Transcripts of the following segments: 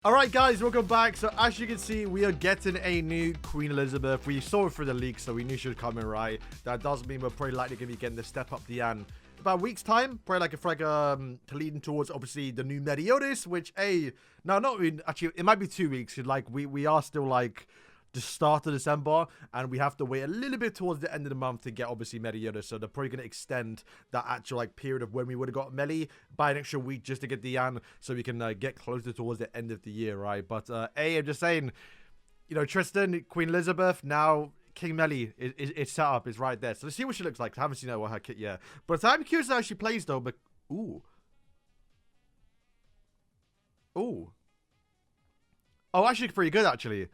Alright guys, welcome back. So as you can see, we are getting a new Queen Elizabeth. We saw it through the leak, so we knew she would come in, right? That does mean we're probably likely going to be getting the step up the ante about a week's time, probably leading towards obviously the new Meliodas, which actually it might be 2 weeks. Like we are still like the start of December, and we have to wait a little bit towards the end of the month to get obviously Meliodas, so they're probably going to extend that actual like period of when we would have got Meli by an extra week just to get Diane, so we can get closer towards the end of the year, right? But I'm just saying, you know, Tristan, Queen Elizabeth, now King Meli is set up, is right there. So let's see what she looks like. I haven't seen her kit yet, but I'm curious how she plays though. But oh, actually pretty good actually.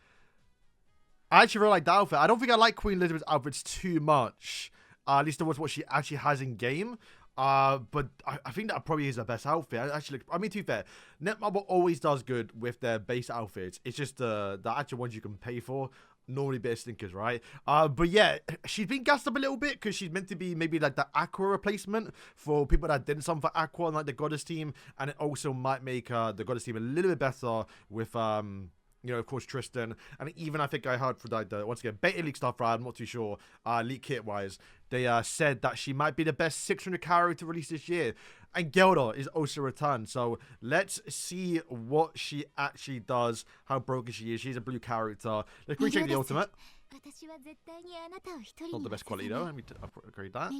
I actually really like that outfit. I don't think I like Queen Elizabeth's outfits too much. At least towards what she actually has in game. But I think that probably is her best outfit. I mean, to be fair, Netmarble always does good with their base outfits. It's just the actual ones you can pay for. Normally bit of stinkers, right? But yeah, she's been gassed up a little bit because she's meant to be maybe like the Aqua replacement for people that didn't sign for Aqua on like the Goddess team. And it also might make the Goddess team a little bit better with you know, of course, Tristan. And even I think I heard for like once again, beta leak stuff, right? I'm not too sure. Leak kit wise, they said that she might be the best 600 character release this year. And Gelda is also returned. So let's see what she actually does, how broken she is. She's a blue character. Let's quickly check the ultimate. Not the best quality though. Let me upgrade that.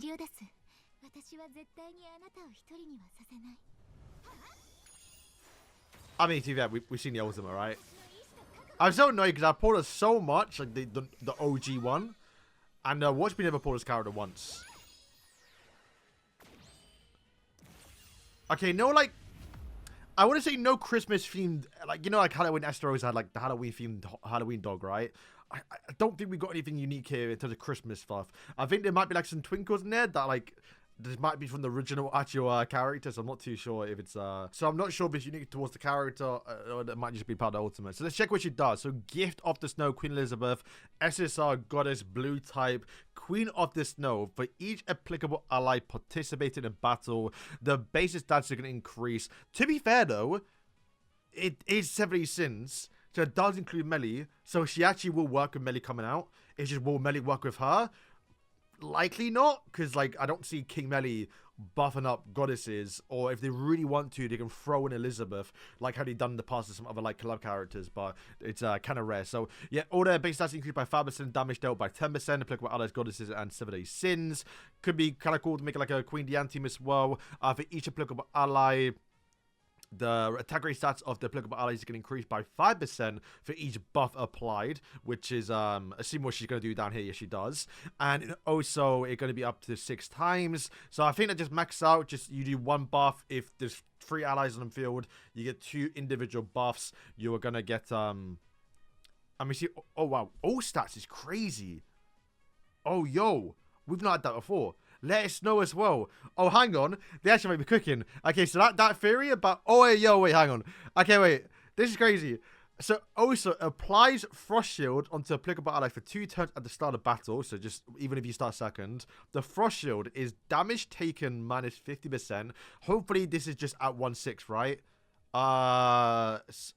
I mean, to be fair, we've seen the ultimate, right? I'm so annoyed because I pulled her so much, like the OG one, and watch me never pull this character once. Okay, no, like, I want to say no Christmas themed, like, you know, like Halloween Esteros had like the Halloween themed Halloween dog, right? I don't think we got anything unique here in terms of Christmas stuff. I think there might be like some twinkles in there that like this might be from the original actual character, so I'm not too sure if it's so I'm not sure if it's unique towards the character or it might just be part of the ultimate. So let's check what she does. So Gift of the Snow, Queen Elizabeth, SSR Goddess, blue type, Queen of the Snow. For each applicable ally participating in battle, the basic stats are going to increase. To be fair though, it is 70 sins, so it does include Meli, so she actually will work with Meli coming out. It's just, will Meli work with her? Likely not, because like I don't see King Meli buffing up goddesses, or if they really want to, they can throw in Elizabeth, like how they done in the past with some other like club characters, but it's kind of rare. So yeah, all their base stats increased by 5%, damage dealt by 10%, applicable allies, goddesses, and 7-day sins. Could be kind of cool to make it like a Queen Diane team as well. For each applicable ally, the attack rate stats of the applicable allies can increase by 5% for each buff applied, which is assume what she's going to do down here. Yes, she does. And also it's going to be up to 6 times. So I think that just max out. Just you do 1 buff. If there's 3 allies on the field, you get 2 individual buffs. You are going to get I mean, see, oh wow, all stats is crazy. Oh yo, we've not had that before. Let us know as well. Oh, hang on. They actually might be cooking. Okay, so that theory about... Oh, wait, hang on. Okay, wait. This is crazy. So, also, applies Frost Shield onto applicable ally for 2 turns at the start of battle. So, just even if you start second. The Frost Shield is damage taken minus 50%. Hopefully, this is just at 1/6, right?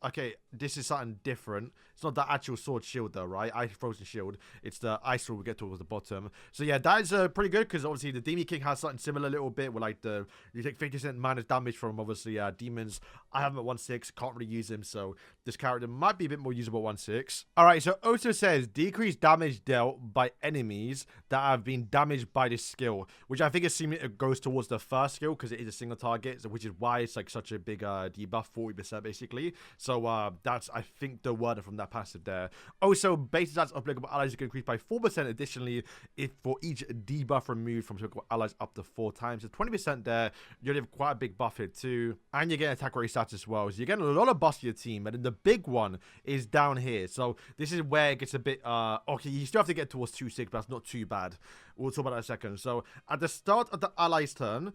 Okay, this is something different. It's not the actual sword shield though, right? Ice frozen shield. It's the ice sword we get towards the bottom. So yeah, that is pretty good, because obviously the Demon King has something similar a little bit, where like you take 50% minus damage from obviously demons. I have him at 1/6, can't really use him, so this character might be a bit more usable at 1/6. Alright, so also says decrease damage dealt by enemies that have been damaged by this skill, which I think it goes towards the first skill, because it is a single target, which is why it's like such a big debuff, 40% basically. So that's, I think, the word from that passive there. Also, base stats applicable allies can increase by 4% additionally if for each debuff removed from applicable allies up to 4 times. So 20% there. You have quite a big buff here too, and you get attack rate stats as well. So you're getting a lot of buffs to your team, and then the big one is down here. So this is where it gets a bit okay, you still have to get towards 2/6, but that's not too bad. We'll talk about that in a second. So at the start of the allies turn,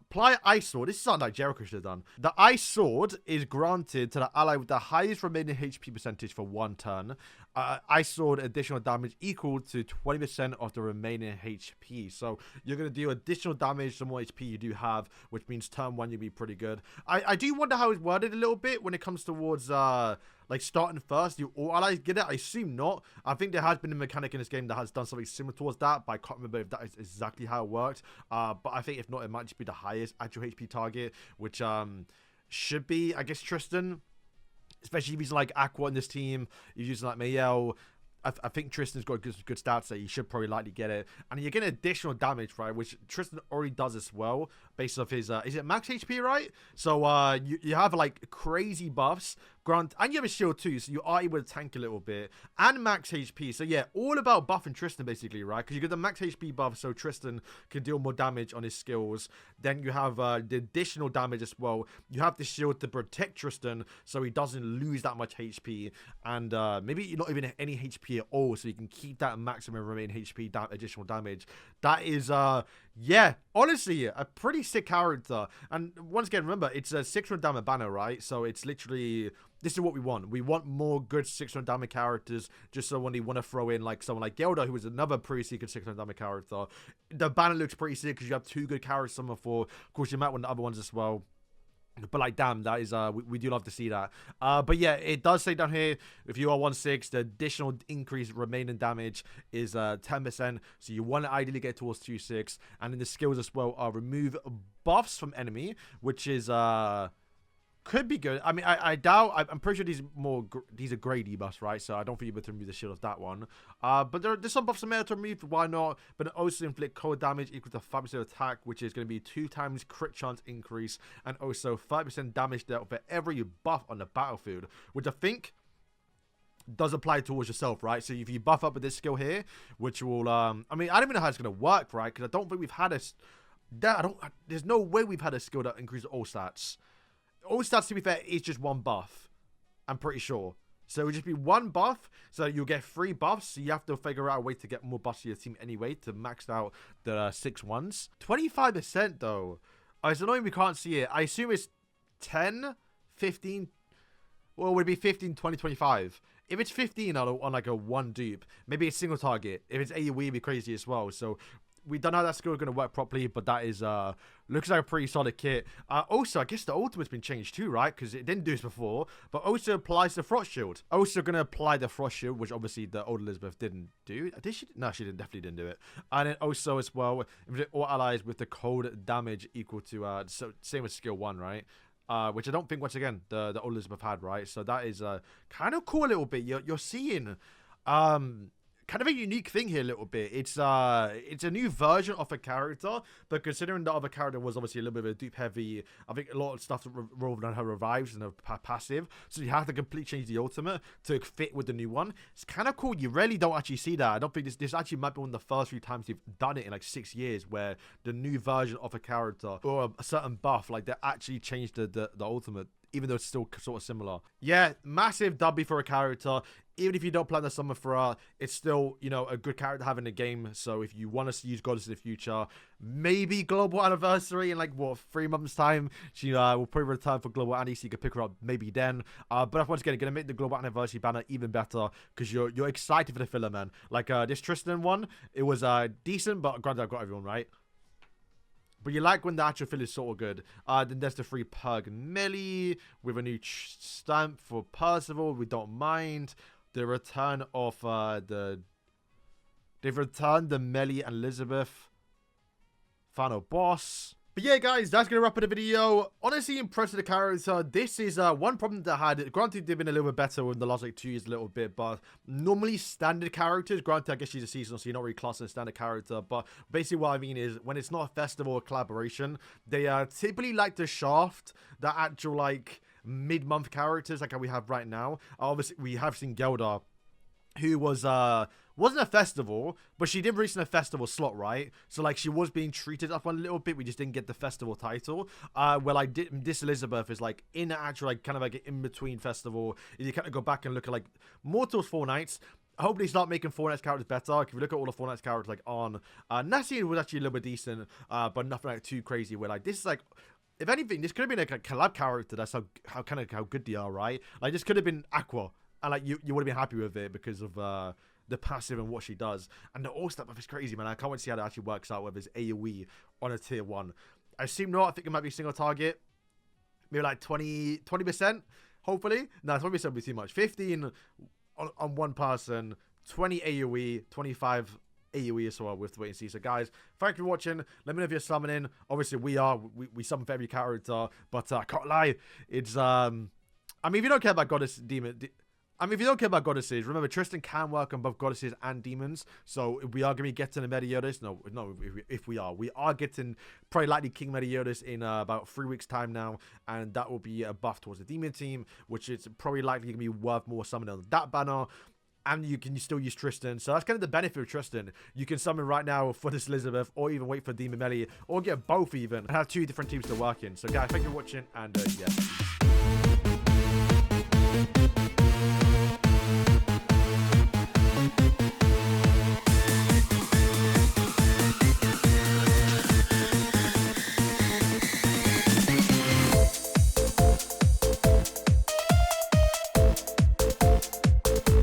apply Ice Sword. This is something like Jericho should have done. The Ice Sword is granted to the ally with the highest remaining HP percentage for 1 turn. Ice Sword additional damage equal to 20% of the remaining HP. So you're going to do additional damage the more HP you do have, which means turn 1 you'll be pretty good. I do wonder how it's worded a little bit when it comes towards like starting first. You all allies get it? I assume not. I think there has been a mechanic in this game that has done something similar towards that, but I can't remember if that is exactly how it worked. But I think if not, it might just be the highest actual HP target, which should be, I guess, Tristan. Especially if he's like Aqua in this team, you're using like Mayel. I think Tristan's got good stats, so you should probably likely get it. And you're getting additional damage, right? Which Tristan already does as well, based off his, is it max HP, right? So you have like crazy buffs. Grant, and you have a shield too, so you are able to tank a little bit. And max HP. So yeah, all about buffing Tristan basically, right? Because you get the max HP buff, so Tristan can deal more damage on his skills. Then you have the additional damage as well. You have the shield to protect Tristan, so he doesn't lose that much HP. And maybe not even any HP at all, so you can keep that maximum remaining HP additional damage. That is yeah, honestly, a pretty sick character. And once again, remember, it's a 600 damage banner, right? So it's literally, this is what we want. We want more good 600 damage characters, just so when you want to throw in like someone like Gelda, who is another pretty sick 600 damage character, the banner looks pretty sick because you have 2 good characters to summon for. Of course, you might want the other ones as well. But like, damn, that is we do love to see that. But yeah, it does say down here, if you are 1/6, the additional increase remaining damage is 10%. So you want to ideally get towards 2/6. And then the skills as well are remove buffs from enemy, which is could be good. I mean, I doubt. I'm pretty sure these are grey debuffs, right? So I don't think you're able to remove the shield of that one. But there's some buffs there to remove. Why not? But it also inflict cold damage equal to 5% attack, which is going to be 2 times crit chance increase, and also 5% damage dealt for every buff on the battlefield, which I think does apply towards yourself, right? So if you buff up with this skill here, which will, I mean, I don't even know how it's going to work, right? Because I don't think we've had a, there's no way we've had a skill that increases all stats. All stats, to be fair, is just 1 buff. I'm pretty sure. So it would just be 1 buff. So you'll get 3 buffs. So you have to figure out a way to get more buffs to your team anyway to max out the 6 ones. 25% though. It's annoying we can't see it. I assume it's 10, 15. Well, it would be 15, 20, 25. If it's 15 on like a 1 dupe, maybe a single target. If it's AoE, it'd be crazy as well. So we don't know how that skill is going to work properly, but that is looks like a pretty solid kit. Also, I guess the ultimate's been changed too, right? Because it didn't do this before, but also applies the Frost Shield. Also going to apply the Frost Shield, which obviously the old Elizabeth didn't do. Did she? No, she definitely didn't do it. And then also as well, all allies with the cold damage equal to, so same as skill 1, right? Which I don't think, once again, the old Elizabeth had, right? So that is kind of cool a little bit. You're seeing kind of a unique thing here a little bit. It's a new version of a character, but considering the other character was obviously a little bit of a dupe heavy, I think a lot of stuff revolved on her revives and her passive, so you have to completely change the ultimate to fit with the new one. It's kind of cool. You rarely don't actually see that. I don't think this actually might be one of the first few times you've done it in like 6 years where the new version of a character or a certain buff, like they actually changed the ultimate, even though it's still sort of similar. Yeah, massive W for a character. Even if you don't plan to summon for her, it's still, you know, a good character to have in the game. So if you want to use Goddess in the future, maybe Global Anniversary in like, what, 3 months' time, she will probably return for Global Annie, so you can pick her up maybe then. But once again, going to make the Global Anniversary banner even better because you're excited for the filler, man. Like this Tristan one, it was decent, but granted, I've got everyone right. But you like when the actual fill is sort of good. Then there's the free Purg Melee with a new stamp for Percival. We don't mind. The return of they've returned the Melee and Elizabeth final boss. But yeah, guys, that's going to wrap up the video. Honestly, impressed with the character. This is one problem that I had. Granted, they've been a little bit better in the last like 2 years a little bit, but normally standard characters, granted, I guess she's a seasonal, so you're not really classing a standard character, but basically what I mean is when it's not a festival or collaboration, they typically like to shaft the actual like mid-month characters like how we have right now. Obviously, we have seen Gelda, who was wasn't a festival, but she did reach in a festival slot, right? So like she was being treated up a little bit. We just didn't get the festival title. Where like this Elizabeth is like in the actual like kind of like an in-between festival. You kind of go back and look at like Mortals 4 Nights. hope they start making Fortnite's characters better. If you look at all the Fortnite's characters like on, Nessie was actually a little bit decent, but nothing like too crazy. Where like this is like, if anything, this could have been like a collab character. That's how good they are, right? Like this could have been Aqua, and like you would have been happy with it because of the passive and what she does. And the all step up is crazy, man. I can't wait to see how that actually works out with his AoE on a tier 1. I assume not. I think it might be single target, maybe like 20%. Hopefully, no, 20% would be too much. 15 on one person, 20 AoE, 25 AoE as well. We have to wait and see. So guys, thank you for watching. Let me know if you're summoning. Obviously we summon for every character, but I can't lie, it's I mean, if you don't care about goddess demon, I mean, if you don't care about goddesses, remember Tristan can work on both goddesses and demons. So we are going to be getting a Meliodas. No, if we are getting probably likely King Meliodas in about 3 weeks time now, and that will be a buff towards the demon team, which is probably likely going to be worth more summoning on that banner. And you can still use Tristan. So that's kind of the benefit of Tristan. You can summon right now for this Elizabeth, or even wait for Demon Melly, or get both even, and have 2 different teams to work in. So guys, thank you for watching, and yeah.